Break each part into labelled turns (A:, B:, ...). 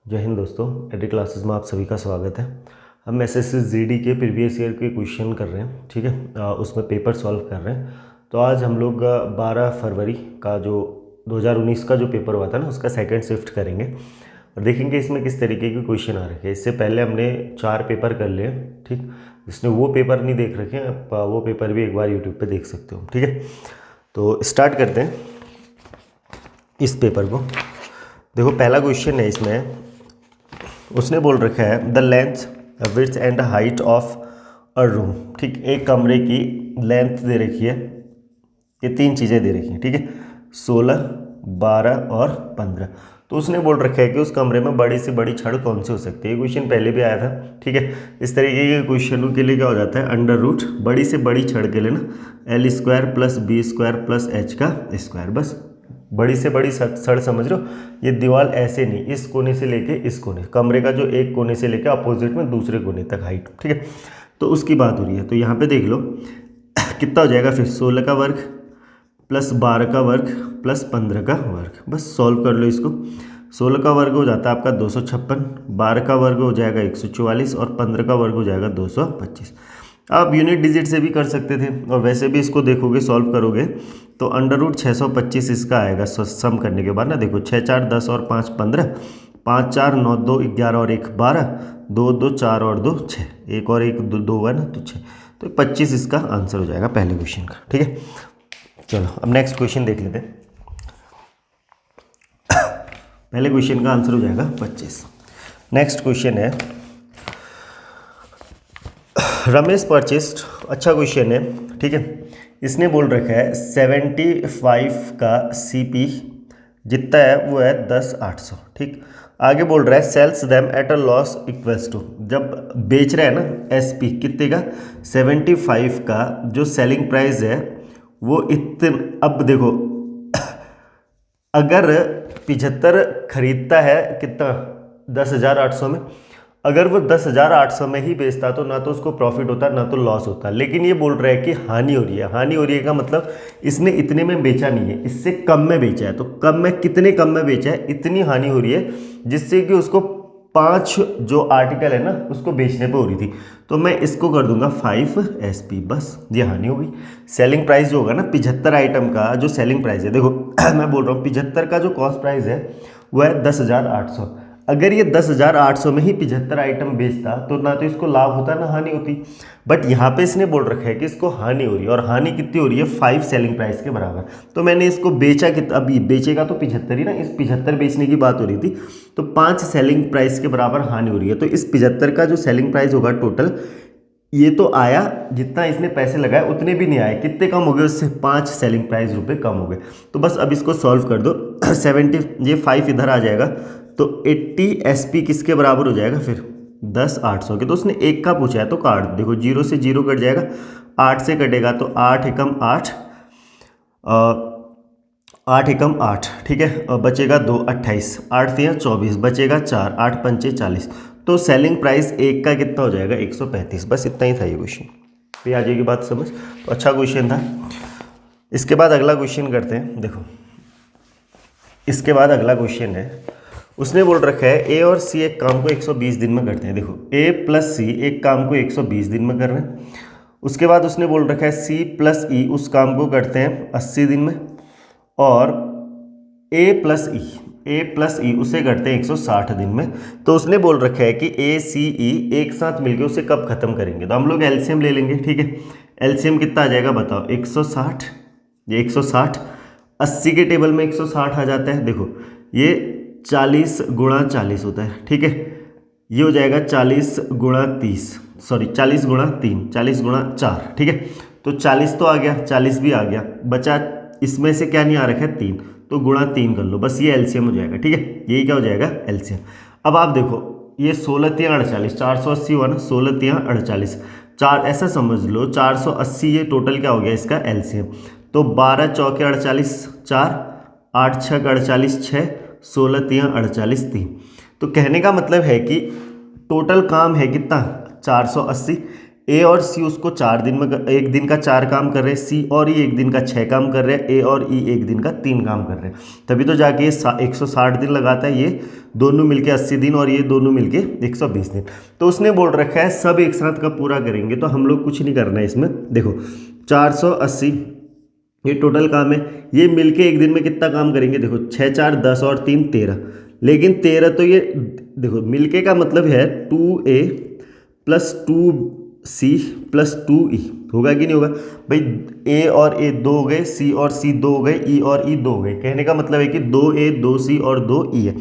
A: जय हिंद दोस्तों, AD classes में आप सभी का स्वागत है। हम एसएससी जीडी के प्रीवियस ईयर के क्वेश्चन कर रहे हैं, ठीक है। उसमें पेपर सॉल्व कर रहे हैं। तो आज हम लोग 12 फरवरी का जो 2019 का जो पेपर हुआ था ना, उसका सेकंड शिफ्ट करेंगे और देखेंगे इसमें किस तरीके के क्वेश्चन आ रखे हैं। इससे पहले हमने 4 पेपर कर लिए, ठीक। जिसने वो पेपर नहीं देख रखे हैं, आप वो पेपर भी एक बार यूट्यूब पर देख सकते हो, ठीक है। तो स्टार्ट करते हैं इस पेपर को। देखो, पहला क्वेश्चन है इसमें, उसने बोल रखा है the length width and height of a room, ठीक। एक कमरे की लेंथ दे रखी है, ये 3 चीज़ें दे रखी हैं, ठीक है। 16, 12 और 15। तो उसने बोल रखा है कि उस कमरे में बड़ी से बड़ी छड़ कौन सी हो सकती है। ये क्वेश्चन पहले भी आया था, ठीक है। इस तरीके के क्वेश्चनों के लिए क्या हो जाता है, अंडर रूट बड़ी से बड़ी छड़ के लिए ना L² + B² + H², बस बड़ी से बड़ी छड़ समझ लो। ये दीवार ऐसे नहीं, इस कोने से लेके इस कोने, कमरे का जो एक कोने से लेके अपोजिट में दूसरे कोने तक हाइट, ठीक है। तो उसकी बात हो रही है। तो यहाँ पे देख लो कितना हो जाएगा फिर, 16 का वर्ग प्लस 12 का वर्ग प्लस 15 का वर्ग। बस सॉल्व कर लो इसको। 16 का वर्ग हो जाता है आपका 256, 12 का वर्ग हो जाएगा 144 और 15 का वर्ग हो जाएगा 225। आप यूनिट डिजिट से भी कर सकते थे और वैसे भी इसको देखोगे, सॉल्व करोगे तो अंडर रूट 625 इसका आएगा सम करने के बाद ना। देखो 6 4 10 और 5 15, 5 4 9 2 11 और 1 12, 2 2 4 और 2 6, 1 और 1 2 हुआ ना, तो 6। तो 25 इसका आंसर हो जाएगा पहले क्वेश्चन का, ठीक है। चलो अब नेक्स्ट क्वेश्चन देख लेते हैं। पहले क्वेश्चन का आंसर हो जाएगा 25। नेक्स्ट क्वेश्चन है रमेश परचेस्ड, अच्छा क्वेश्चन है, ठीक है। इसने बोल रखा है 75 का CP जितना है वो है 10,800, ठीक। आगे बोल रहा है sells them at a loss equals to, जब बेच रहा है ना SP कितने का, 75 का जो सेलिंग प्राइस है वो इतने। अब देखो अगर 75 खरीदता है कितना, 10,800 में, अगर वो 10,800 में ही बेचता तो ना तो उसको प्रॉफिट होता ना तो लॉस होता। लेकिन ये बोल रहा है कि हानि हो रही है। हानि हो रही है का मतलब इसने इतने में बेचा नहीं है, इससे कम में बेचा है। तो कम में, कितने कम में बेचा है, इतनी हानि हो रही है जिससे कि उसको 5 जो आर्टिकल है ना उसको बेचने पे हो रही थी। तो मैं इसको कर दूंगा 5 SP, बस ये हानि हो गई। सेलिंग प्राइस जो होगा ना 75 आइटम का जो सेलिंग प्राइस है, देखो मैं बोल रहा हूँ 75 का जो कॉस्ट प्राइस है वो है 10,800। अगर ये 10,800 में ही 75 आइटम बेचता तो ना तो इसको लाभ होता ना हानि होती। बट यहाँ पे इसने बोल रखा है कि इसको हानि हो रही है, और हानि कितनी हो रही है, 5 सेलिंग प्राइस के बराबर। तो मैंने इसको बेचा कितना, अभी बेचेगा तो 75 ही ना, इस 75 बेचने की बात हो रही थी। तो 5 सेलिंग प्राइस के बराबर हानि हो रही है। तो इस 75 का जो सेलिंग प्राइस होगा टोटल, ये तो आया जितना इसने पैसे लगाए उतने भी नहीं आए, कितने कम हो गए उससे, 5 सेलिंग प्राइस रुपए कम हो गए। तो बस अब इसको सॉल्व कर दो 70, ये 5 इधर आ जाएगा तो 80 SP किसके बराबर हो जाएगा फिर, 10,800 के। तो उसने 1 का पूछा है तो काट, देखो 0 से 0 कट जाएगा, 8 से कटेगा तो 8 एकम 8, 8 एकम 8, ठीक है। और बचेगा 2, 28, 8 3 24, बचेगा 4, 8 पंचे 40। तो सेलिंग प्राइस 1 का कितना हो जाएगा, 135। बस इतना ही था ये क्वेश्चन, फिर आ जाएगी बात समझ। तो अच्छा क्वेश्चन था। इसके बाद अगला क्वेश्चन करते हैं। देखो इसके बाद अगला क्वेश्चन है, उसने बोल रखा है A और C एक काम को 120 दिन में करते हैं। देखो A + C एक काम को 120 दिन में कर रहे हैं। उसके बाद उसने बोल रखा है C + E उस काम को करते हैं 80 दिन में, और A + E उसे करते हैं 160 दिन में। तो उसने बोल रखा है कि A C E एक साथ मिलकर उसे कब खत्म करेंगे। तो हम लोग एलसीएम ले लेंगे, ठीक है। एलसीएम कितना आ जाएगा बताओ, 160, ये 160, 80 के टेबल में 160 आ जाता है। देखो ये 40 गुणा 40 होता है, ठीक है। ये हो जाएगा 40 गुणा 30, सॉरी 40 गुणा 3, 40 गुणा 4, ठीक है। तो 40 तो आ गया, 40 भी आ गया, बचा इसमें से क्या नहीं आ रखा है, 3, तो गुणा 3 कर लो, बस ये एलसीएम हो जाएगा, ठीक है। यही क्या हो जाएगा, एलसीएम। अब आप देखो ये 16 3 48, 480 हुआ ना, 16 3 48, 4 ऐसा समझ लो 480, ये टोटल क्या हो गया इसका एलसीएम। तो 12 चौके 48, 4, 8 6 48, 6, 16 3 48, 3। तो कहने का मतलब है कि टोटल काम है कितना, 480, ए और सी उसको 4 दिन में एक दिन का 4 काम कर रहे हैं, सी और ई एक दिन का 6 काम कर रहे हैं, ए और ई एक दिन का 3 काम कर रहे हैं, तभी तो जाके ये 160 दिन लगाता है, ये दोनों मिलके 80 दिन और ये दोनों मिलके 120 दिन। तो उसने बोल रखा है सब एक साथ का पूरा करेंगे, तो हम लोग कुछ नहीं करना है इसमें। देखो 480 ये टोटल काम है, ये मिलके एक दिन में कितना काम करेंगे, देखो 6 4 10 और 3 13, लेकिन 13 तो ये देखो मिलके का मतलब है 2A plus 2C plus 2E, होगा कि नहीं होगा भाई। A और A 2 हो गए, C और C 2 हो गए, E और E 2 हो गए, कहने का मतलब है कि 2A 2C और 2E है।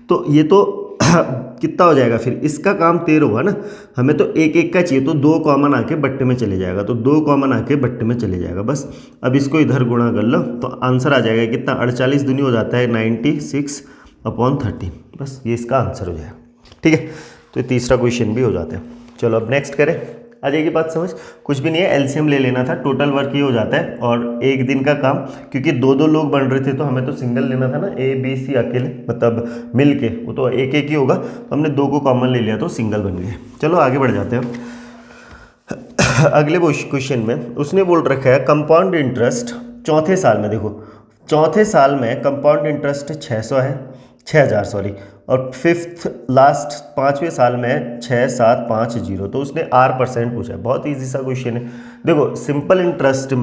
A: तो ये तो कितना हो जाएगा, फिर इसका काम 13 होगा ना, हमें तो एक एक का चाहिए, तो 2 कॉमन आके बट्टे में चले जाएगा, तो 2 कॉमन आके बट्टे में चले जाएगा बस। अब इसको इधर गुणा कर लो तो आंसर आ जाएगा कितना, 48 दूनी हो जाता है 96/30, बस ये इसका आंसर हो जाएगा। ठीक है, तो ये तीसरा क्वेश्चन भी हो जाता है। चलो अब नेक्स्ट करें, आ जाएगी बात समझ, कुछ भी नहीं है, एलसीएम ले लेना था, टोटल वर्क ये हो जाता है, और एक दिन का काम, क्योंकि 2 लोग बन रहे थे तो हमें तो सिंगल लेना था ना, ए बी सी अकेले मतलब मिल के, वो तो एक एक ही होगा, तो हमने 2 को कॉमन ले लिया तो सिंगल बन गए। चलो आगे बढ़ जाते हैं अगले क्वेश्चन में। उसने बोल रखा है कंपाउंड इंटरेस्ट चौथे साल में, देखो चौथे साल में कंपाउंड इंटरेस्ट 600 है, 6000 सॉरी, और फिफ्थ लास्ट 5वें साल में 6750, तो उसने R% पूछा है। बहुत इजी सा क्वेश्चन है। देखो सिंपल इंटरेस्ट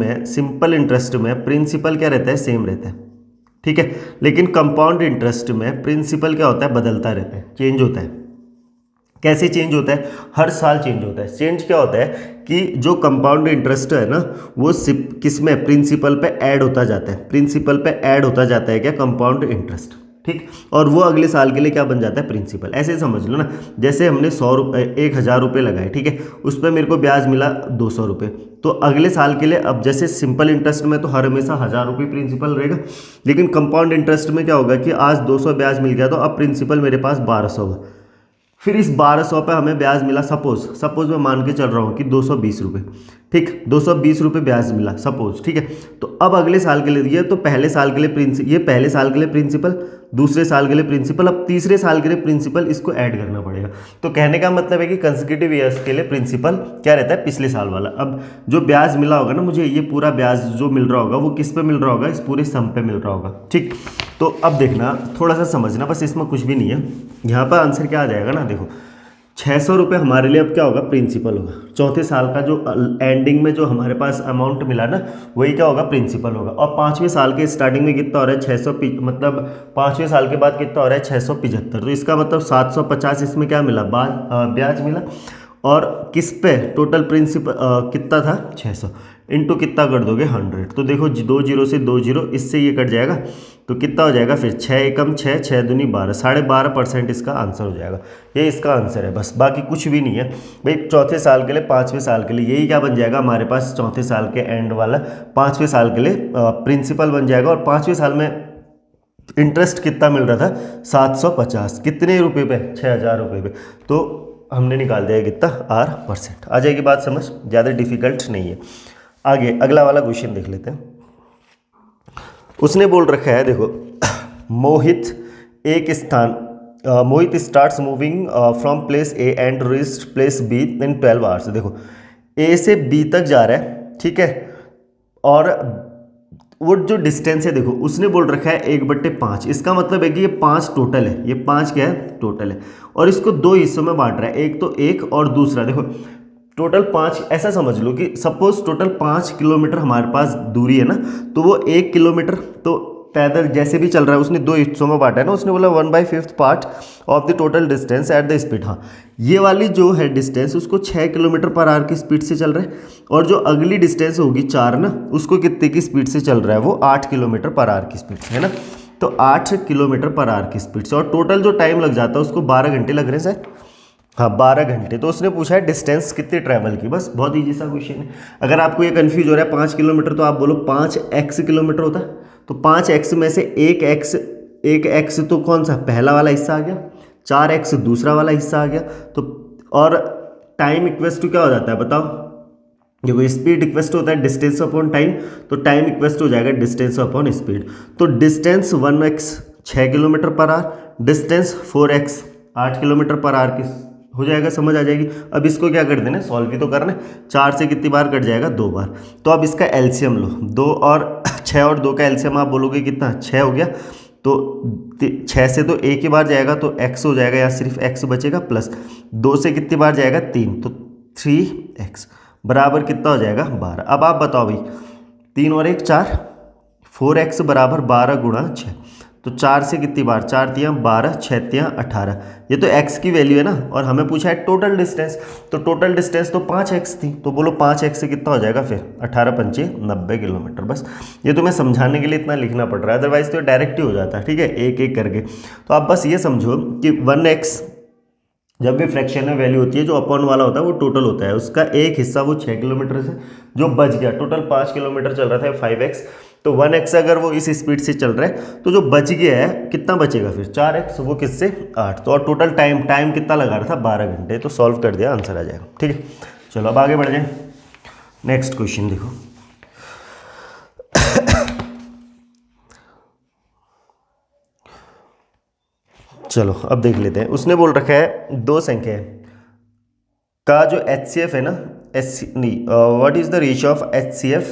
A: में प्रिंसिपल क्या रहता है, सेम रहता है, ठीक है, लेकिन कंपाउंड इंटरेस्ट में प्रिंसिपल क्या होता है, बदलता रहता है, चेंज होता है। कैसे चेंज होता है, हर साल चेंज होता है। चेंज क्या होता है कि जो कंपाउंड इंटरेस्ट है ना, वो किस में, प्रिंसिपल पे ऐड होता जाता है, प्रिंसिपल पे ऐड होता जाता है क्या, कंपाउंड इंटरेस्ट, ठीक, और वो अगले साल के लिए क्या बन जाता है, प्रिंसिपल। ऐसे समझ लो ना, जैसे हमने 1000 रुपये लगाए, ठीक है, उस पर मेरे को ब्याज मिला 200 रुपये, तो अगले साल के लिए अब जैसे सिंपल इंटरेस्ट में तो हर हमेशा 1000 रुपये प्रिंसिपल रहेगा, लेकिन कंपाउंड इंटरेस्ट में क्या होगा कि आज 200 ब्याज मिल गया तो अब प्रिंसिपल मेरे पास 1200 होगा, फिर इस 1200 पे हमें ब्याज मिला, सपोज मैं मान के चल रहा हूँ कि 220 रुपये, ठीक, 220 रुपये ब्याज मिला सपोज, ठीक है, तो अब अगले साल के लिए ये तो पहले साल के लिए ये पहले साल के लिए प्रिंसिपल, दूसरे साल के लिए प्रिंसिपल, अब तीसरे साल के लिए प्रिंसिपल, इसको ऐड करना पड़ेगा। तो कहने का मतलब है कि कंसेक्यूटिव ईयर्स के लिए प्रिंसिपल क्या रहता है, पिछले साल वाला। अब जो ब्याज मिला होगा ना मुझे, ये पूरा ब्याज जो मिल रहा होगा वो किस पे मिल रहा होगा, इस पूरे सम पे मिल रहा होगा, ठीक। तो अब देखना, थोड़ा सा समझना, बस इसमें कुछ भी नहीं है, यहाँ पर आंसर क्या आ जाएगा ना, देखो 600 रुपये हमारे लिए अब क्या होगा, प्रिंसिपल होगा। चौथे साल का जो एंडिंग में जो हमारे पास अमाउंट मिला ना, वही क्या होगा, प्रिंसिपल होगा। और 5वें साल के स्टार्टिंग में कितना हो रहा है, 600, मतलब 5वें साल के बाद कितना हो रहा है, 675, तो इसका मतलब 750 इसमें क्या मिला, ब्याज मिला। और किस पे टोटल प्रिंसिपल कितना था, 600 इंटू कितना कर दोगे, 100, तो देखो 2 जीरो से 2 जीरो, इससे ये कट जाएगा, तो कितना हो जाएगा फिर 6 एकम 6, 6 दूनी 12, 12.5% इसका आंसर हो जाएगा। ये इसका आंसर है, बस बाकी कुछ भी नहीं है भाई। चौथे साल के लिए, 5वें साल के लिए, यही क्या बन जाएगा हमारे पास, चौथे साल के एंड वाला 5वें साल के लिए प्रिंसिपल बन जाएगा। और 5वें साल में इंटरेस्ट कितना मिल रहा था, 750, कितने रुपये पे, 6000 रुपये पे, तो हमने निकाल दिया कितना, R%। आ जाएगी बात समझ, ज़्यादा डिफिकल्ट नहीं है। आगे अगला वाला क्वेश्चन देख लेते हैं। उसने बोल रखा है, देखो Mohit starts moving from place A and reached place B in 12 hours. देखो ए से बी तक जा रहा है, ठीक है, और वो जो डिस्टेंस है, देखो उसने बोल रखा है 1/5, इसका मतलब है कि ये 5 टोटल है, ये 5 क्या है, टोटल है, और इसको 2 हिस्सों में बांट रहा है, एक तो एक और दूसरा, देखो टोटल 5, ऐसा समझ लो कि सपोज टोटल 5 किलोमीटर हमारे पास दूरी है ना, तो वो 1 किलोमीटर तो पैदल जैसे भी चल रहा है, उसने 2 हिस्सों में बांटा है ना, उसने बोला 1/5 part of the total distance at the speed. हाँ, ये वाली जो है डिस्टेंस उसको 6 किलोमीटर पर आवर की स्पीड से चल रहा है, और जो अगली डिस्टेंस होगी 4 ना, उसको कितने की स्पीड से चल रहा है, वो 8 किलोमीटर पर आवर की स्पीड से, है ना, तो 8 किलोमीटर पर आवर की स्पीड से, और टोटल जो टाइम लग जाता है उसको 12 घंटे लग रहे हैं शायद, हाँ 12 घंटे। तो उसने पूछा है डिस्टेंस कितनी ट्रैवल की, बस बहुत ईजी सा क्वेश्चन है। अगर आपको ये कंफ्यूज हो रहा है 5 किलोमीटर, तो आप बोलो 5x किलोमीटर होता है, तो 5x में से 1x तो कौन सा, पहला वाला हिस्सा आ गया, 4x दूसरा वाला हिस्सा आ गया, तो और टाइम इक्वल्स टू क्या हो जाता है बताओ, देखो स्पीड इक्वल्स टू होता है डिस्टेंस अपॉन टाइम, तो टाइम इक्वल्स टू हो जाएगा डिस्टेंस अपॉन स्पीड। तो distance 1x 6 kilometre per hour, distance 4x 8 kilometre per hour की हो जाएगा, समझ आ जाएगी। अब इसको क्या कर देना, सॉल्व ही तो करना है। 4 से कितनी बार कट जाएगा, 2 बार। तो अब इसका एलसीएम लो, 2 और 6 और 2 का एलसीएम आप बोलोगे कितना, 6 हो गया। तो 6 से तो एक ही बार जाएगा तो x हो जाएगा, या सिर्फ x बचेगा, प्लस 2 से कितनी बार जाएगा, 3, तो 3x बराबर कितना हो जाएगा, 12। अब आप बताओ भाई, 3 और 1 4, 4x बराबर 12 गुणा 6। तो 4 से कितनी बार, 4 तियाँ 12, 6 तियाँ 18। ये तो x की वैल्यू है ना, और हमें पूछा है टोटल डिस्टेंस। तो टोटल डिस्टेंस तो 5x थी, तो बोलो 5x से कितना हो जाएगा फिर, 18 पंचे 90 किलोमीटर। बस ये तुम्हें समझाने के लिए इतना लिखना पड़ रहा है, अदरवाइज तो डायरेक्ट ही हो जाता है, ठीक है, एक एक करके। तो आप बस ये समझो कि 1x जब भी फ्रैक्शन में वैल्यू होती है, जो अपॉन वाला होता है वो टोटल होता है, उसका एक हिस्सा वो 6 किलोमीटर से जो बच गया, टोटल 5 किलोमीटर चल रहा था 5x, तो 1x अगर वो इस स्पीड से चल रहा है तो जो बच गया है कितना बचेगा फिर, 4x, वो किससे 8। तो और टोटल टाइम कितना लगा रहा था, 12 घंटे। तो सॉल्व कर दिया, आंसर आ जाएगा, ठीक है। चलो अब आगे बढ़ जाए, नेक्स्ट क्वेश्चन देखो। चलो अब देख लेते हैं। उसने बोल रखा है 2 संख्या का जो HCF है ना, what is the ratio of HCF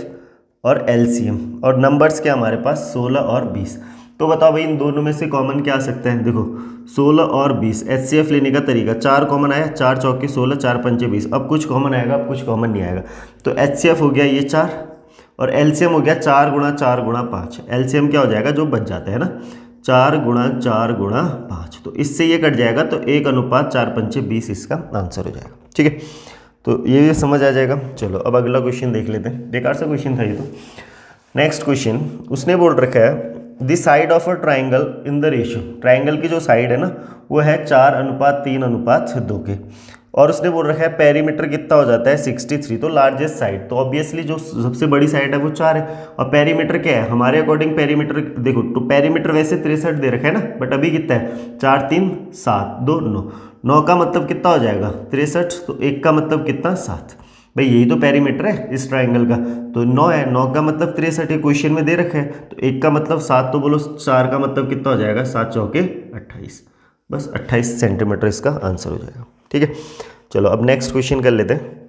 A: और LCM, और नंबर्स क्या हमारे पास 16 और 20। तो बताओ भाई इन दोनों में से कॉमन क्या आ सकता है। देखो 16 और 20, HCF लेने का तरीका, 4 कॉमन आया, 4 चौके 16, 4 पंचे 20। अब कुछ कॉमन आएगा, अब कुछ कॉमन नहीं आएगा। तो HCF हो गया ये 4, और LCM हो गया 4 गुणा 4 गुणा 5। LCM क्या हो जाएगा, जो बच जाता है ना, 4 गुणा 4 गुणा 5। तो इससे ये कट जाएगा, तो 1:4 पंचे 20 इसका आंसर हो जाएगा, ठीक है। तो ये समझ आ जाएगा। चलो अब अगला क्वेश्चन देख लेते हैं, बेकार सा क्वेश्चन था ये तो। नेक्स्ट क्वेश्चन उसने बोल रखा है the side of a triangle in the ratio, triangle की जो साइड है ना वो है 4:3:2 के, और उसने बोल रखा है पेरीमीटर कितना हो जाता है 63, तो लार्जेस्ट साइड। तो ऑब्वियसली जो सबसे बड़ी साइड है वो 4 है, और पेरीमीटर क्या है हमारे अकॉर्डिंग, पेरीमीटर देखो, तो पेरीमीटर वैसे 63 दे रखा है ना, बट अभी कितना है 4 3 7 2 9, 9 का मतलब कितना हो जाएगा 63, तो 1 का मतलब कितना 7। भाई यही तो पेरीमीटर है इस ट्राइंगल का, तो 9 है, 9 का मतलब 63 है, क्वेश्चन में दे रखा है, तो 1 का मतलब 7, तो बोलो 4 का मतलब कितना हो जाएगा, 7 चौके 28, बस 28 सेंटीमीटर इसका आंसर हो जाएगा, ठीक है। चलो अब नेक्स्ट क्वेश्चन कर लेते हैं।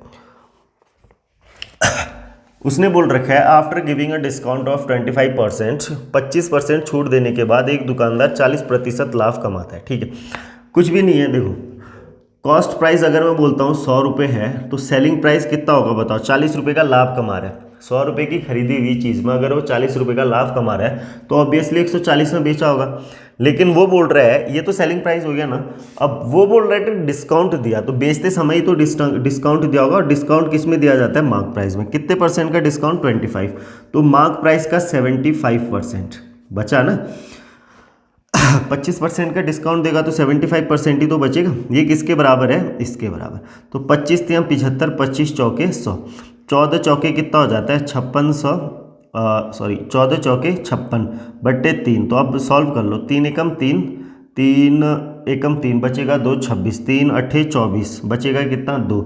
A: उसने बोल रखा है after giving a discount of 25%, 25% छूट देने के बाद एक दुकानदार 40% लाभ कमाता है, ठीक है। कुछ भी नहीं है, देखो कॉस्ट प्राइस अगर मैं बोलता हूँ 100 रुपये है, तो सेलिंग प्राइस कितना होगा बताओ, 40 रुपये का लाभ कमा रहा है। 100 रुपये की खरीदी हुई चीज़ में अगर वो 40 रुपये का लाभ कमा रहा है, तो ऑब्वियसली 140 में बेचा होगा। लेकिन वो बोल रहा है, ये तो सेलिंग प्राइस हो गया ना, अब वो बोल रहा है कि डिस्काउंट दिया, तो बेचते समय ही तो डिस्काउंट दिया होगा, और डिस्काउंट किस में दिया जाता है, मार्क प्राइस में। कितने परसेंट का डिस्काउंट, 25, तो मार्क प्राइस का 75% बचा ना। 25% का डिस्काउंट देगा तो 75% ही तो बचेगा। ये किसके बराबर है, इसके बराबर। तो 25 तियाँ 75, 25 चौके 100, 14 चौके कितना हो जाता है 5600, सॉरी 14 चौके 56 बट्टे 3। तो अब सॉल्व कर लो, 3 एकम 3, 3 एकम 3 बचेगा 2, 26, 3 अट्ठे 24 बचेगा कितना 2,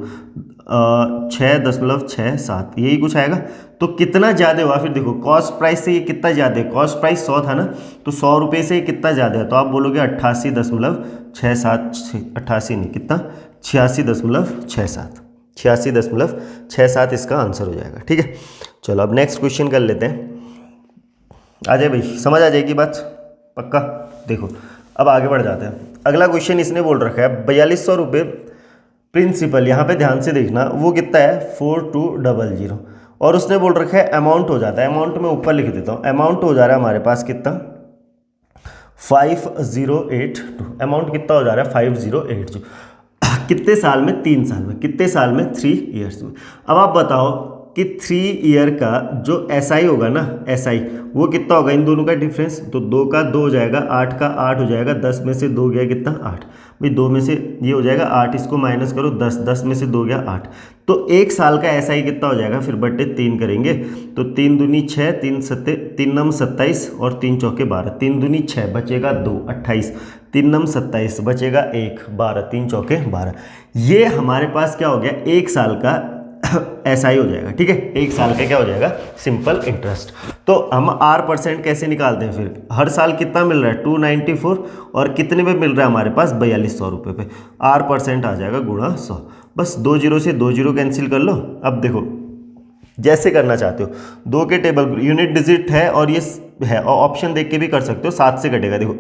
A: 6.67, यही कुछ आएगा। तो कितना ज़्यादा हुआ फिर, देखो कॉस्ट प्राइस से ये कितना ज़्यादा है, कॉस्ट प्राइस 100 था ना, तो 100 रुपये से कितना ज़्यादा है, तो आप बोलोगे 88.67, 88 नहीं कितना 86.67, 86.67 इसका आंसर हो जाएगा, ठीक है। चलो अब नेक्स्ट क्वेश्चन कर लेते हैं। आ जाए भाई, समझ आ जाएगी बात पक्का। देखो अब आगे बढ़ जाते हैं। अगला क्वेश्चन इसने बोल रखा है 4200 रुपये प्रिंसिपल, यहाँ पे ध्यान से देखना, वो कितना है 4200, और उसने बोल रखा है अमाउंट हो जाता है, अमाउंट मैं ऊपर लिख देता हूँ, अमाउंट हो जा रहा है हमारे पास कितना 5082, अमाउंट कितना हो जा रहा है 5082, कितने साल में, 3 साल में, कितने साल में 3 ईयर्स में। अब आप बताओ कि 3 ईयर का जो SI होगा ना, SI वो कितना होगा, इन दोनों का डिफरेंस, तो 2 का 2 हो जाएगा, 8 का 8 हो जाएगा, 10 में से 2 गया कितना 8, भाई 2 में से ये हो जाएगा 8, इसको माइनस करो 10, 10 में से 2 गया 8, तो 1 साल का SI कितना हो जाएगा, फिर बट्टे 3 करेंगे, तो 3 दूनी 6, 3 नम 27 और 3 चौके 12, 3 दूनी 6 बचेगा 2 28, 3 नम 27 बचेगा 1 12, 3 चौके 12। ये हमारे पास क्या हो गया, 1 साल का ऐसा ही हो जाएगा, ठीक है। 1 साल का क्या हो जाएगा, सिंपल इंटरेस्ट। तो हम R% कैसे निकालते हैं फिर, हर साल कितना मिल रहा है 294 और कितने पे मिल रहा है हमारे पास 4200 रुपये पे, R% आ जाएगा गुणा 100। बस 2 जीरो से 2 जीरो कैंसिल कर लो। अब देखो जैसे करना चाहते हो, 2 के टेबल यूनिट डिजिट है और ये है, और ऑप्शन देख के भी कर सकते हो, 7 से कटेगा। देखो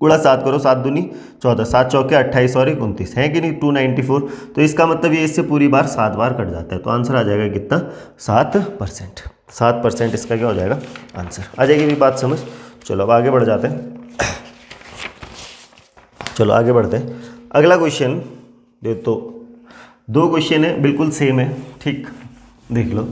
A: गुणा 7 करो, 7 दूनी 14, 7 चौके 28 और 29 है कि नहीं 294। तो इसका मतलब ये इससे पूरी बार 7 बार कट जाता है। तो आंसर आ जाएगा कितना, 7%। 7% इसका क्या हो जाएगा आंसर। आ जाएगी भी बात समझ। चलो अब आगे बढ़ जाते हैं। चलो आगे बढ़ते हैं। अगला क्वेश्चन दे तो 2 क्वेश्चन है बिल्कुल सेम है, ठीक, देख लो।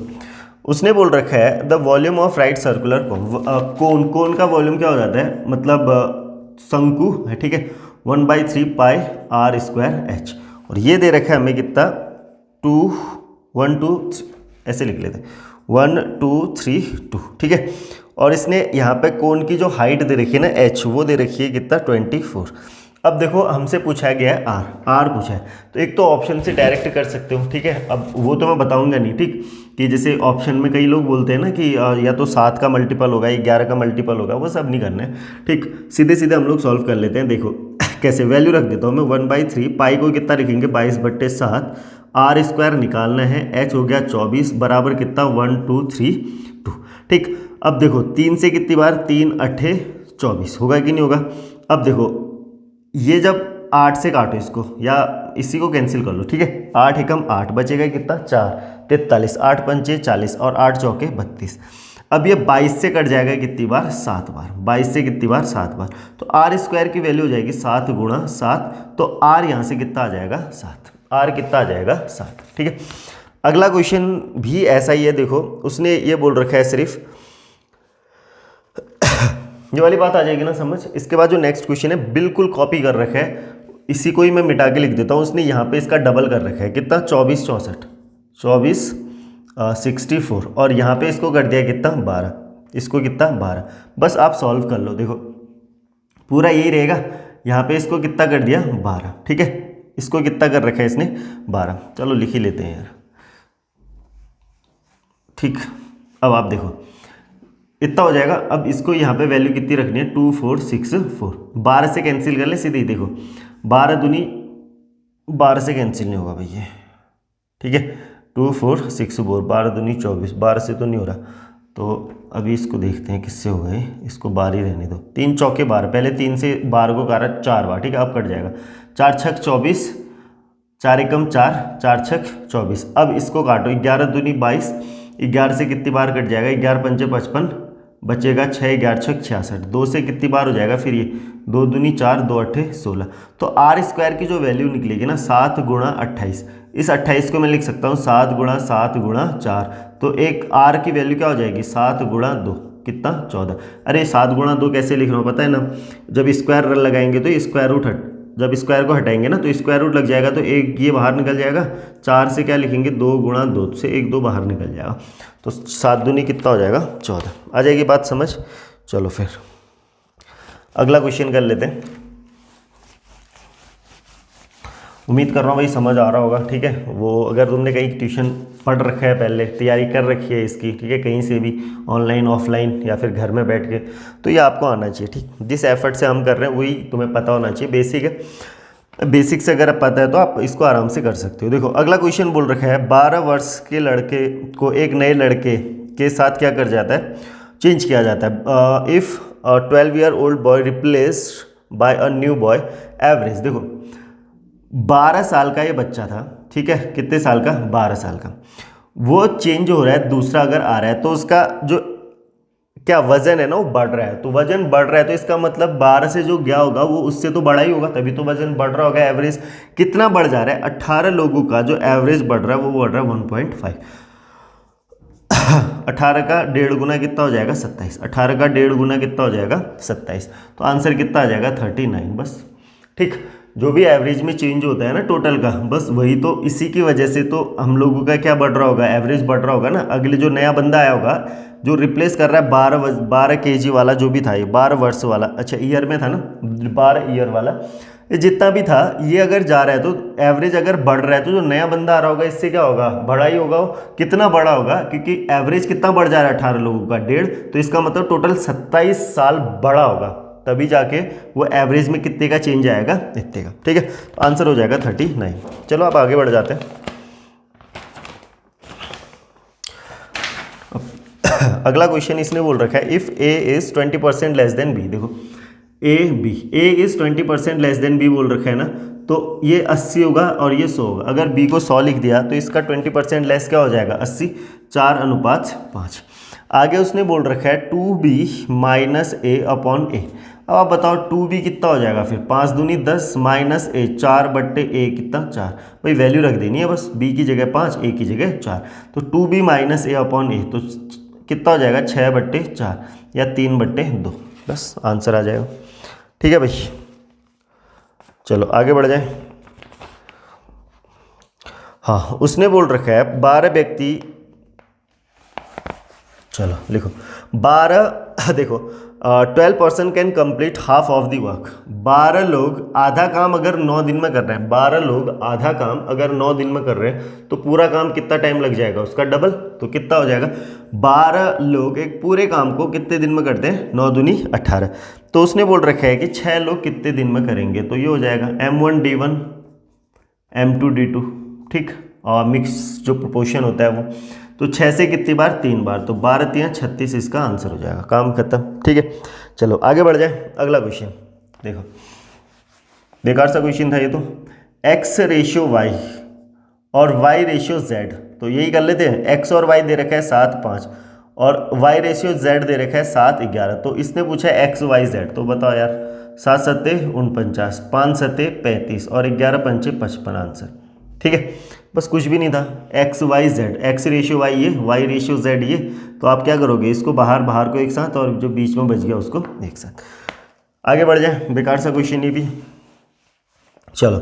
A: उसने बोल रखा है the volume of right circular cone, cone का वॉल्यूम क्या हो जाता है, मतलब शंकु है, ठीक है, 1/3 पाई r²h। और ये दे रखा है हमें कितना 2 1 2 ऐसे लिख लेते हैं 1 2 3 2, ठीक है। और इसने यहाँ पे कोन की जो हाइट दे रखी है ना h, वो दे रखी है कितना 24। अब देखो हमसे पूछा गया है r पूछा है, तो एक तो ऑप्शन से डायरेक्ट कर सकते हो, ठीक है। अब वो तो मैं बताऊंगा नहीं, ठीक, कि जैसे ऑप्शन में कई लोग बोलते हैं ना कि या तो 7 का मल्टीपल होगा 11 का मल्टीपल होगा, वो सब नहीं करना है, ठीक। सीधे सीधे हम लोग सॉल्व कर लेते हैं। देखो कैसे, वैल्यू रख देता हूँ मैं 1/3, पाई को कितना लिखेंगे 22/7, r² निकालना है, h हो गया 24 बराबर कितना 1 2 3 2, ठीक। अब देखो 3 से कितनी बार, 3 8 24 होगा कि नहीं होगा। अब देखो ये जब 8 से काटो इसको या इसी को कैंसिल कर लो, ठीक है, 8 एकम 8 बचेगा कितना 4 43, 8 पंचे 40 और 8 चौके 32। अब ये 22 से कट जाएगा कितनी बार, 7 बार, 22 से कितनी बार 7 बार। तो r² की वैल्यू हो जाएगी 7 गुणा 7, तो r यहाँ से कितना आ जाएगा 7, r कितना आ जाएगा 7, ठीक है। अगला क्वेश्चन भी ऐसा ही है, देखो उसने ये बोल रखा है सिर्फ ये वाली बात आ जाएगी ना समझ। इसके बाद जो नेक्स्ट क्वेश्चन है बिल्कुल कॉपी कर रखा है, इसी को ही मैं मिटा के लिख देता हूँ। उसने यहाँ पे इसका डबल कर रखा है कितना 24 64 24 64 और यहाँ पे इसको कर दिया कितना 12, इसको कितना 12। बस आप सॉल्व कर लो, देखो पूरा यही रहेगा। यहाँ पे इसको कितना कर दिया 12, ठीक है, इसको कितना कर रखा है इसने 12। चलो लिख ही लेते हैं यार, ठीक। अब आप देखो इतना हो जाएगा। अब इसको यहाँ पे वैल्यू कितनी रखनी है 2464, 12 से कैंसिल कर ले सीधे ही, देखो 12 दूनी 12 से कैंसिल नहीं होगा भैया, ठीक है, 2464, 12 दूनी 24, 12 से तो नहीं हो रहा। तो अभी इसको देखते हैं किससे हो गए, इसको 12 ही रहने दो, 3 चौके 12, पहले 3 से 12 को काटा 4 बार, ठीक है, अब कट जाएगा 4 छक 24, 4 एकम 4, 4 छक 24। अब इसको काटो 11 दूनी 22, 11 से कितनी बार कट जाएगा, 11 पंचे 55 बचेगा 6, 11 छक 66, 2 से कितनी बार हो जाएगा फिर ये 2 दूनी 4, 2 अट्ठे 16। तो r² की जो वैल्यू निकलेगी ना 7 गुणा 28, इस 28 को मैं लिख सकता हूँ 7 गुणा 7 गुणा 4। तो एक r की वैल्यू क्या हो जाएगी 7 गुणा 2 कितना 14। अरे 7 गुणा 2 कैसे लिख रहा हूँ पता है ना, जब स्क्वायर लगाएंगे तो स्क्वायर रूट जब स्क्वायर को हटाएंगे ना तो स्क्वायर रूट लग जाएगा, तो एक ये बाहर निकल जाएगा, 4 से क्या लिखेंगे 2 गुणा 2 से 1 2 बाहर निकल जाएगा, तो 7 दूनी कितना हो जाएगा 14। आ जाएगी बात समझ। चलो फिर अगला क्वेश्चन कर लेते हैं। उम्मीद कर रहा हूँ भाई समझ आ रहा होगा, ठीक है। वो अगर तुमने कहीं ट्यूशन पढ़ रखा है, पहले तैयारी कर रखी है इसकी, ठीक है, कहीं से भी ऑनलाइन ऑफलाइन या फिर घर में बैठ के, तो ये आपको आना चाहिए, ठीक। जिस एफर्ट से हम कर रहे हैं वही तुम्हें पता होना चाहिए, बेसिक है। बेसिक से अगर पता है तो आप इसको आराम से कर सकते हो। देखो अगला क्वेश्चन बोल रखा है 12 वर्ष के लड़के को एक नए लड़के के साथ क्या कर जाता है, चेंज किया जाता है। If 12 year old boy replaced by a new boy average. देखो 12 साल का ये बच्चा था, ठीक है, कितने साल का 12 साल का, वो चेंज हो रहा है, दूसरा अगर आ रहा है तो उसका जो क्या वजन है ना वो बढ़ रहा है। तो वजन बढ़ रहा है तो इसका मतलब 12 से जो गया होगा वो उससे तो बड़ा ही होगा, तभी तो वजन बढ़ रहा होगा। एवरेज कितना बढ़ जा रहा है, 18 लोगों का जो एवरेज बढ़ रहा है वो बढ़ रहा है 1.5। 18 का 1.5 गुना कितना हो जाएगा 27, 18 का 1.5 गुना कितना हो जाएगा 27, तो आंसर कितना आ जाएगा 39 बस, ठीक। जो भी एवरेज में चेंज होता है ना टोटल का, बस वही, तो इसी की वजह से तो हम लोगों का क्या बढ़ रहा होगा, एवरेज बढ़ रहा होगा ना। अगले जो नया बंदा आया होगा जो रिप्लेस कर रहा है 12 kg वाला जो भी था, ये 12 वर्ष वाला, अच्छा ईयर में था ना, 12 ईयर वाला ये जितना भी था ये अगर जा रहा है तो एवरेज अगर बढ़ रहा है तो जो नया बंदा आ रहा होगा इससे क्या होगा, बड़ा ही होगा। वो कितना बड़ा होगा, क्योंकि एवरेज कितना बढ़ जा रहा है 18 लोगों का 1.5, तो इसका मतलब टोटल 27 साल बड़ा होगा, तभी जाके वो एवरेज में कितने का चेंज आएगा, इतने का। ठीक है, तो आंसर हो जाएगा 39। चलो आप आगे बढ़ जाते हैं। अगला क्वेश्चन इसने बोल रखा है if A is 20% less than B. देखो A is 20% less than B बोल रखा है ना, तो ये 80 होगा और ये 100 होगा। अगर बी को 100 लिख दिया तो इसका 20% लेस क्या हो जाएगा, 80, 4:5। आगे उसने बोल रखा है 2b माइनस ए अपॉन ए। अब आप बताओ 2b कितना हो जाएगा फिर, 5 दूनी 10 माइनस ए 4/a कितना 4। भाई वैल्यू रख देनी है बस, b की जगह 5 a की जगह 4। तो 2b माइनस ए अपॉन ए तो कितना हो जाएगा 6/4 या 3/2, बस आंसर आ जाएगा। ठीक है भाई, चलो आगे बढ़ जाए। हाँ उसने बोल रखा है 12 व्यक्ति, चलो लिखो 12 देखो 12% can complete half of the work. 12 लोग आधा काम अगर 9 दिन में कर रहे हैं, 12 लोग आधा काम अगर 9 दिन में कर रहे हैं तो पूरा काम कितना टाइम लग जाएगा, उसका डबल। तो कितना हो जाएगा, 12 लोग एक पूरे काम को कितने दिन में करते हैं, 9 दूनी 18। तो उसने बोल रखा है कि 6 लोग कितने दिन में करेंगे, तो ये हो जाएगा M1D1 M2D2। ठीक, और मिक्स जो प्रोपोर्शन होता है वो, तो 6 से कितनी बार, 3 बार, तो 12×3 36 इसका आंसर हो जाएगा, काम खत्म। ठीक है, चलो आगे बढ़ जाए। अगला क्वेश्चन देखो, बेकार सा क्वेश्चन था ये तो। x रेशियो y और y रेशियो z, तो यही कर लेते हैं। x और y दे रखा है 7, 5 और y रेशियो z दे रखा है 7, 11। तो इसने पूछा है x y z, तो बताओ यार 7 सत्ते 49, 5 सत्ते 35 और 11 पंचे 55 आंसर। ठीक है, बस कुछ भी नहीं था। X Y Z, X ratio Y ये, वाई रेशियो जेड ये, तो आप क्या करोगे, इसको बाहर को एक साथ और जो बीच में बच गया उसको एक साथ। आगे बढ़ जाए, बेकार सा क्वेश्चन ये भी। चलो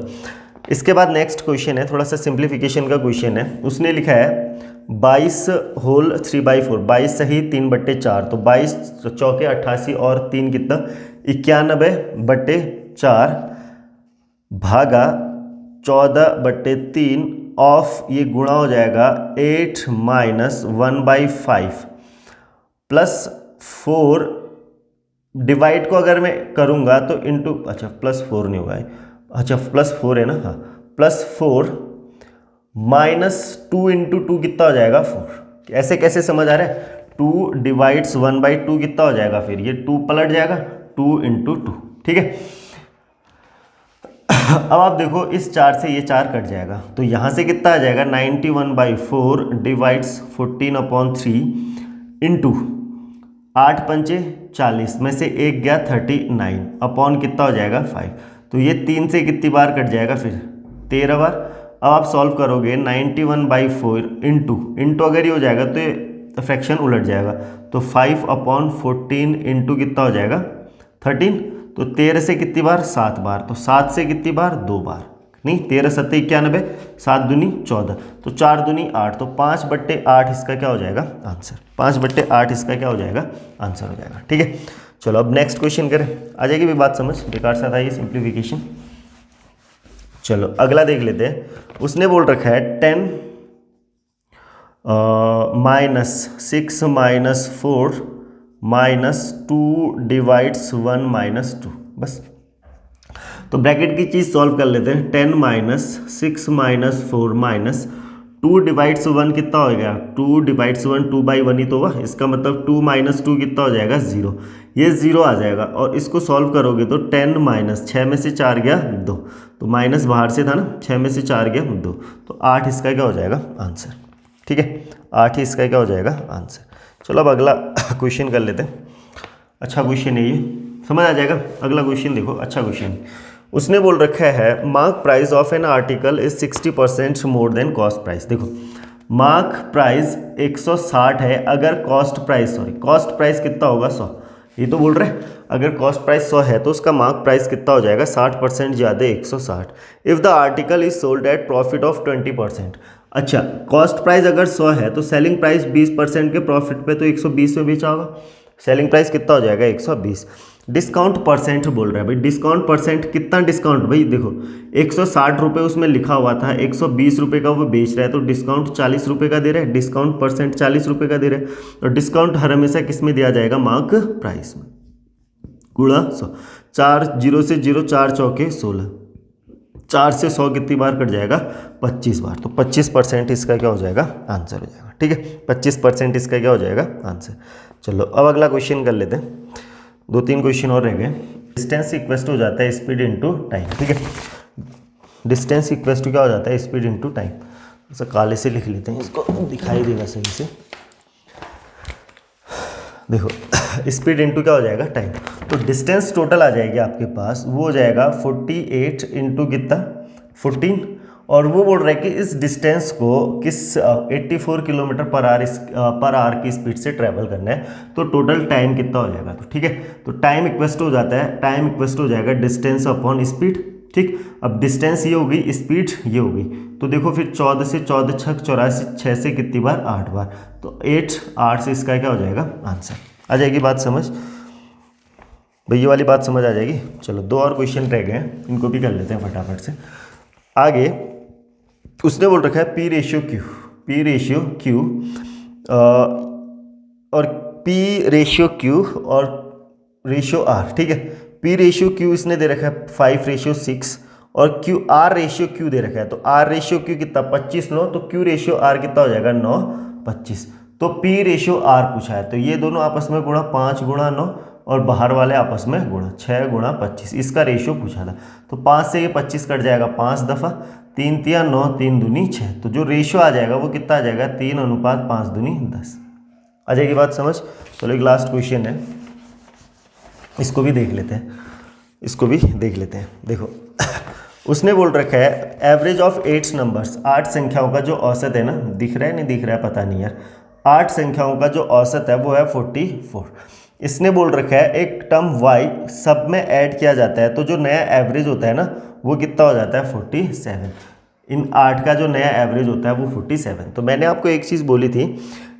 A: इसके बाद नेक्स्ट क्वेश्चन है, थोड़ा सा सिंप्लीफिकेशन का क्वेश्चन है। उसने लिखा है 22 होल 3/4, 22 सही 3/4, तो 22 चौके 88 और 3 कितना 91/4 भागा 14/3 ऑफ, ये गुणा हो जाएगा 8 माइनस 1/5 प्लस 4, डिवाइड को अगर मैं करूँगा तो इंटू, अच्छा प्लस 4 नहीं होगा, अच्छा प्लस 4 है ना, हाँ +4 माइनस 2 इंटू 2 कितना हो जाएगा 4। ऐसे कैसे समझ आ रहा है, 2 डिवाइड्स 1/2 कितना हो जाएगा, फिर ये 2 पलट जाएगा, 2 इंटू 2। ठीक है, अब आप देखो इस 4 से ये 4 कट जाएगा, तो यहाँ से कितना आ जाएगा 91/4 डिवाइड्स 14/3 इंटू 8 पंचे 40 में से 1 गया 39 अपॉन कितना हो जाएगा 5। तो ये 3 से कितनी बार कट जाएगा, फिर 13 बार। अब आप सॉल्व करोगे 91/4 इंटू अगर ये हो जाएगा तो फ्रैक्शन उलट जाएगा, तो 5/14 इंटू कितना हो जाएगा 13, तो 13 से कितनी बार 7 बार, तो 7 से कितनी बार 2 बार, नहीं 13 7 91, 7 दूनी 14, तो 4 दूनी 8, तो 5/8 इसका क्या हो जाएगा आंसर, 5/8 इसका क्या हो जाएगा आंसर हो जाएगा। ठीक है, चलो अब नेक्स्ट क्वेश्चन करें, आ जाएगी भी बात समझ, बेकार सा था ये सिंप्लीफिकेशन। चलो अगला देख लेते हैं। उसने बोल रखा है 10 minus 6 minus 4 minus 2 divides 1 minus 2, बस। तो ब्रैकेट की चीज़ सॉल्व कर लेते हैं। 10 माइनस 6 माइनस 4 माइनस 2 डिवाइड्स 1 कितना हो गया, 2 डिवाइड्स 1 2/1 ही तो हुआ, इसका मतलब 2 माइनस 2 कितना हो जाएगा 0, ये 0 आ जाएगा। और इसको सॉल्व करोगे तो 10 माइनस 6 में से 4 गया 2, तो माइनस बाहर से था ना, 6 में से 4 गया 2, तो 8 इसका क्या हो जाएगा आंसर। ठीक है, 8 ही इसका क्या हो जाएगा आंसर। चलो अब अगला क्वेश्चन कर लेते हैं। अच्छा क्वेश्चन है ये, समझ आ जाएगा। अगला क्वेश्चन देखो, अच्छा क्वेश्चन। उसने बोल रखा है mark price of an article is 60% more than cost price. देखो मार्क प्राइस 160 है, अगर कॉस्ट प्राइस कितना होगा 100, ये तो बोल रहे हैं अगर कॉस्ट प्राइस 100 है तो उसका मार्क प्राइस कितना हो जाएगा 60% ज़्यादा 160। If the article is sold at profit of 20%। अच्छा कॉस्ट प्राइस अगर 100 है तो सेलिंग प्राइस 20% के प्रॉफिट पे तो 120 में बेचा होगा, सेलिंग प्राइस कितना हो जाएगा 120। डिस्काउंट परसेंट बोल रहा है भाई, डिस्काउंट परसेंट कितना डिस्काउंट भाई, देखो 160 रुपये उसमें लिखा हुआ था, 120 रुपये का वो बेच रहा है, तो डिस्काउंट 40 रुपये का दे रहा है, डिस्काउंट परसेंट 40 रुपये का दे रहा है। तो डिस्काउंट हर हमेशा किस में दिया जाएगा, मार्क प्राइस में, गुणा 100, 4 0 से 0, 4 चौके 16, 4 से 100 कितनी बार कट जाएगा, 25 बार। तो 25% इसका क्या हो जाएगा, आंसर हो जाएगा। ठीक है, 25% इसका क्या हो जाएगा, आंसर। चलो अब अगला क्वेश्चन कर लेते हैं, 2-3 क्वेश्चन और रह गए। डिस्टेंस इक्वल टू हो जाता है स्पीड इनटू टाइम। ठीक है, डिस्टेंस इक्वल टू क्या हो जाता है, स्पीड इनटू टाइम। ऐसा काले से लिख लेते हैं, इसको दिखाई देगा सही से। देखो स्पीड इनटू क्या हो जाएगा, टाइम। तो डिस्टेंस टोटल आ जाएगी आपके पास, वो हो जाएगा 48 इंटू कितना, 14। और वो बोल रहा है कि इस डिस्टेंस को किस 84 किलोमीटर पर आवर की स्पीड से ट्रैवल करना है, तो टोटल टाइम कितना हो जाएगा। तो ठीक है, तो टाइम इक्वस्ट हो जाता है, टाइम इक्वस्ट हो जाएगा डिस्टेंस अपॉन स्पीड। ठीक, अब डिस्टेंस ये होगी, स्पीड ये होगी, तो देखो फिर 14 से 14 छक 84, 6 से कितनी बार, 8 बार, तो 8 से इसका क्या हो जाएगा, आंसर। आ जाएगी बात समझ भाई, ये वाली बात समझ आ जाएगी। चलो 2 और क्वेश्चन रह गए हैं, इनको भी कर लेते हैं फटाफट से। आगे उसने बोल रखा है पी रेशियो क्यू और पी रेशियो क्यू और रेशियो आर। ठीक है, पी रेशियो क्यू इसने दे रखा है 5:6 और क्यू आर रेशियो क्यू दे रखा है, तो आर रेशियो क्यू कितना 25:9, तो क्यू रेशियो आर कितना हो जाएगा 9:25। तो पी रेशियो आर पूछा है, तो ये दोनों आपस में गुणा 5 गुणा 9 और बाहर वाले आपस में गुणा 6 गुणा 25, इसका रेशियो पूछा था। तो 5 से ये 25 कट जाएगा 5 दफ़ा, 3 तिया 9, 3 दूनी 6, तो जो रेशियो आ जाएगा वो कितना आ जाएगा, 3:5 दूनी 10। आ जाएगी बात समझ। चलो एक लास्ट क्वेश्चन है, इसको भी देख लेते हैं, देखो उसने बोल रखा है एवरेज ऑफ 8 नंबर्स, 8 संख्याओं का जो औसत है ना, दिख रहा है नहीं दिख रहा है पता नहीं यार, 8 संख्याओं का जो औसत है वो है 44। इसने बोल रखा है एक टर्म y सब में ऐड किया जाता है, तो जो नया एवरेज होता है ना वो कितना हो जाता है 47। इन 8 का जो नया एवरेज होता है वो 47। तो मैंने आपको एक चीज़ बोली थी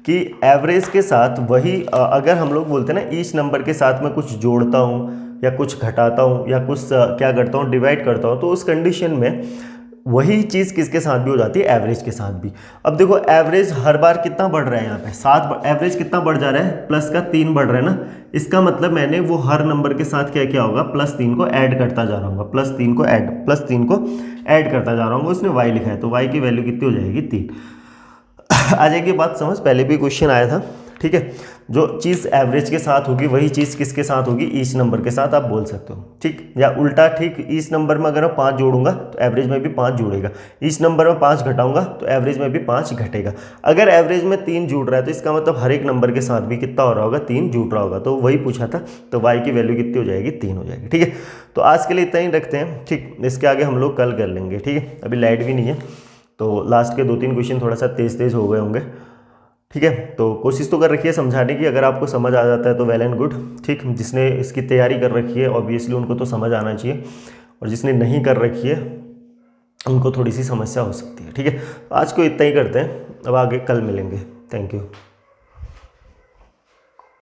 A: कि एवरेज के साथ वही अगर हम लोग बोलते हैं ना ईच नंबर के साथ मैं कुछ जोड़ता हूँ या कुछ घटाता हूँ या कुछ क्या करता हूँ, डिवाइड करता हूँ, तो उस कंडीशन में वही चीज़ किसके साथ भी हो जाती है, एवरेज के साथ भी। अब देखो एवरेज हर बार कितना बढ़ रहा है, यहाँ पे 7, एवरेज कितना बढ़ जा रहा है, प्लस का 3 बढ़ रहा है ना, इसका मतलब मैंने वो हर नंबर के साथ क्या किया होगा, +3 को ऐड करता जा रहा हूँ, +3 को ऐड करता जा रहा हूँ। उसने y लिखा है, तो y की वैल्यू कितनी हो जाएगी, 3। आ जाएगी बात समझ, पहले भी क्वेश्चन आया था। ठीक है, जो चीज़ एवरेज के साथ होगी वही चीज़ किसके साथ होगी, ईच नंबर के साथ आप बोल सकते हो। ठीक, या उल्टा ठीक, ईच नंबर में अगर मैं 5 जोड़ूंगा तो एवरेज में भी 5 जुड़ेगा, ईच नंबर में 5 घटाऊंगा तो एवरेज में भी 5 घटेगा। अगर एवरेज में 3 जुड़ रहा है तो इसका मतलब हर एक नंबर के साथ भी कितना हो रहा होगा, 3 जुड़ रहा होगा। तो वही पूछा था, तो y की वैल्यू कितनी हो जाएगी, 3 हो जाएगी। ठीक है, तो आज के लिए इतना ही रखते हैं। ठीक, इसके आगे हम लोग कल कर लेंगे। ठीक है, अभी लाइट भी नहीं है, तो लास्ट के 2-3 क्वेश्चन थोड़ा सा तेज़ हो गए होंगे। ठीक है, तो कोशिश तो कर रखी है समझाने की, अगर आपको समझ आ जाता है तो वेल एंड गुड। ठीक, जिसने इसकी तैयारी कर रखी है ऑब्वियसली उनको तो समझ आना चाहिए, और जिसने नहीं कर रखी है उनको थोड़ी सी समस्या हो सकती है। ठीक है, आज को इतना ही करते हैं, अब आगे कल मिलेंगे। Thank you.